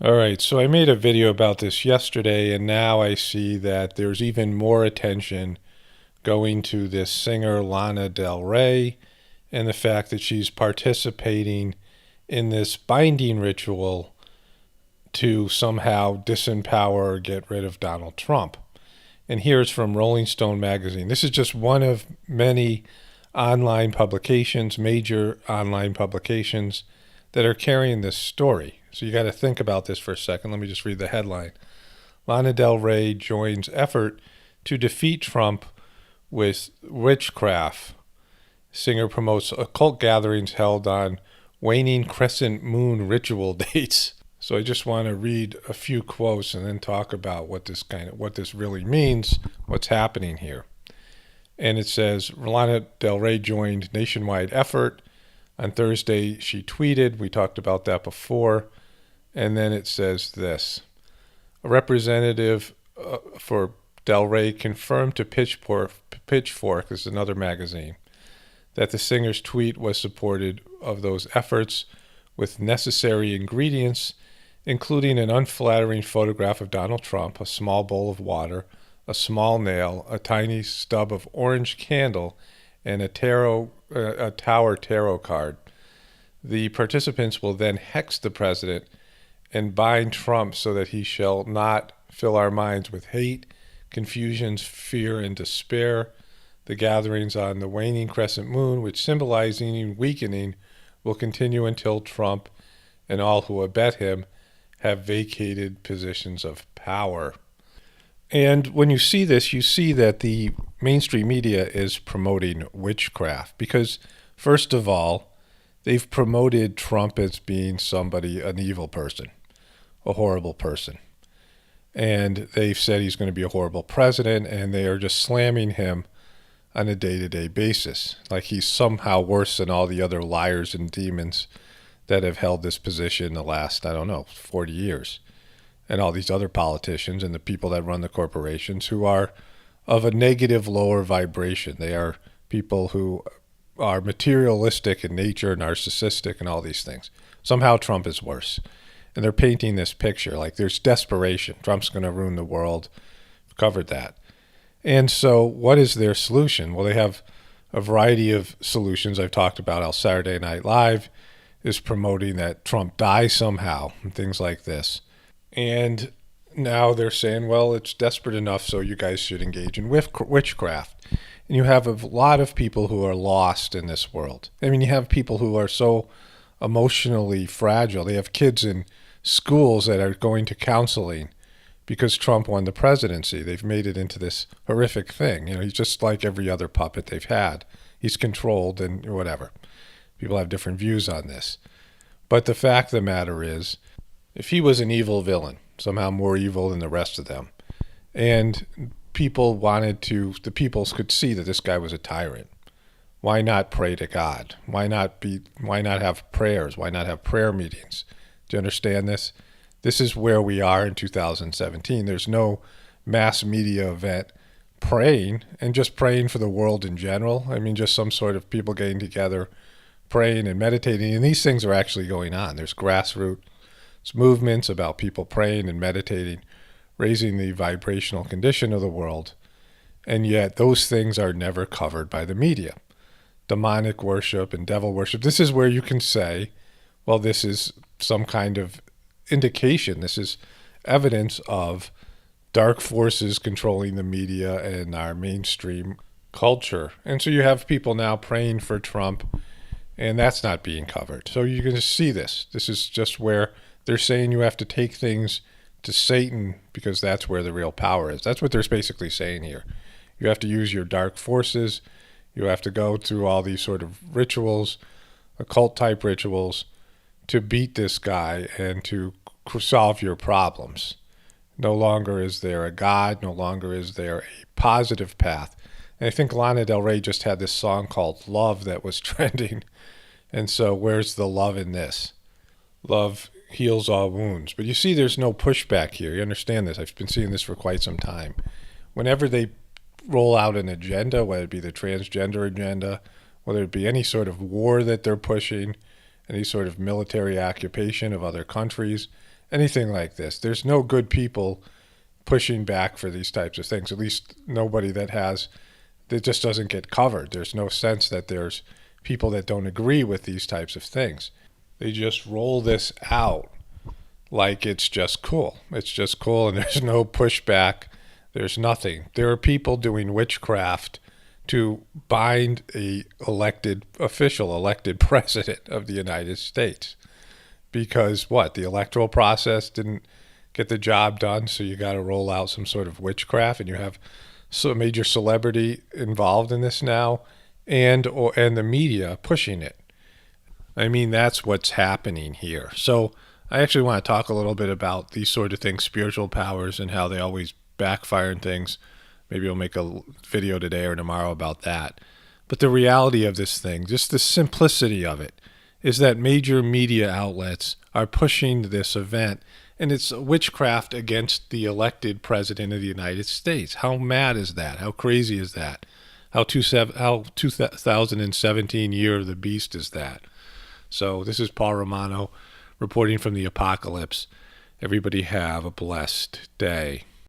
All right, so I made a video about this yesterday, and now I see that there's even more attention going to this singer Lana Del Rey and the fact that she's participating in this binding ritual to somehow disempower or get rid of Donald Trump. And here's from Rolling Stone magazine. This is just one of many online publications, major online publications, that are carrying this story. So you got to think about this for a second. Let me just read the headline. Lana Del Rey joins effort to defeat Trump with Witchcraft. Singer promotes occult gatherings held on waning crescent moon ritual dates. So I just want to read a few quotes and then talk about what this really means, what's happening here. And it says Lana Del Rey joined nationwide effort. On Thursday, she tweeted. We talked about that before. And then it says this. A representative for Del Rey confirmed to Pitchfork, this is another magazine, that the singer's tweet was supportive of those efforts with necessary ingredients, including an unflattering photograph of Donald Trump, a small bowl of water, a small nail, a tiny stub of orange candle, and a tower tarot card. The participants will then hex the president and bind Trump so that he shall not fill our minds with hate, confusion, fear, and despair. The gatherings on the waning crescent moon, which symbolizing weakening, will continue until Trump and all who abet him have vacated positions of power. And when you see this, you see that the mainstream media is promoting witchcraft because, first of all, they've promoted Trump as being an evil person, a horrible person. And they've said he's going to be a horrible president, and they are just slamming him on a day-to-day basis, like he's somehow worse than all the other liars and demons that have held this position the last, 40 years. And all these other politicians and the people that run the corporations who are of a negative, lower vibration. They are people who are materialistic in nature, narcissistic, and all these things. Somehow Trump is worse. And they're painting this picture like there's desperation. Trump's going to ruin the world. We've covered that. And so what is their solution? Well, they have a variety of solutions. I've talked about how Saturday Night Live is promoting that Trump die somehow and things like this. And now they're saying, well, it's desperate enough, so you guys should engage in witchcraft. And you have a lot of people who are lost in this world. I mean, you have people who are so emotionally fragile. They have kids in schools that are going to counseling because Trump won the presidency. They've made it into this horrific thing. He's just like every other puppet they've had. He's controlled and whatever. People have different views on this. But the fact of the matter is, if he was an evil villain, somehow more evil than the rest of them, and the people could see that this guy was a tyrant, why not pray to God? Why not have prayers? Why not have prayer meetings? Do you understand this? This is where we are in 2017. There's no mass media event praying and just praying for the world in general. I mean, just some sort of people getting together, praying and meditating. And these things are actually going on. There's grassroots movements about people praying and meditating, raising the vibrational condition of the world. And yet those things are never covered by the media. Demonic worship and devil worship. This is where you can say, well, this is some kind of indication. This is evidence of dark forces controlling the media and our mainstream culture. And so you have people now praying for Trump, and that's not being covered. So you're going to see this. This is just where they're saying you have to take things to Satan because that's where the real power is. That's what they're basically saying here. You have to use your dark forces. You have to go through all these sort of rituals, occult type rituals, to beat this guy and to solve your problems. No longer is there a God. No longer is there a positive path. And I think Lana Del Rey just had this song called Love that was trending. And so where's the love in this? Love heals all wounds. But you see there's no pushback here. You understand this. I've been seeing this for quite some time. Whenever they roll out an agenda, whether it be the transgender agenda, whether it be any sort of war that they're pushing, any sort of military occupation of other countries, anything like this. There's no good people pushing back for these types of things. At least nobody that just doesn't get covered. There's no sense that there's people that don't agree with these types of things. They just roll this out like it's just cool. It's just cool, and there's no pushback. There's nothing. There are people doing witchcraft to bind a elected official, elected president of the United States. Because what? The electoral process didn't get the job done, so you got to roll out some sort of witchcraft, and you have a major celebrity involved in this now, and the media pushing it. I mean, that's what's happening here. So I actually want to talk a little bit about these sort of things, spiritual powers, and how they always backfire and things. Maybe I'll make a video today or tomorrow about that. But the reality of this thing, just the simplicity of it, is that major media outlets are pushing this event, and it's witchcraft against the elected president of the United States. How mad is that? How crazy is that? How 2017 year of the beast is that? So this is Paul Romano reporting from the apocalypse. Everybody have a blessed day.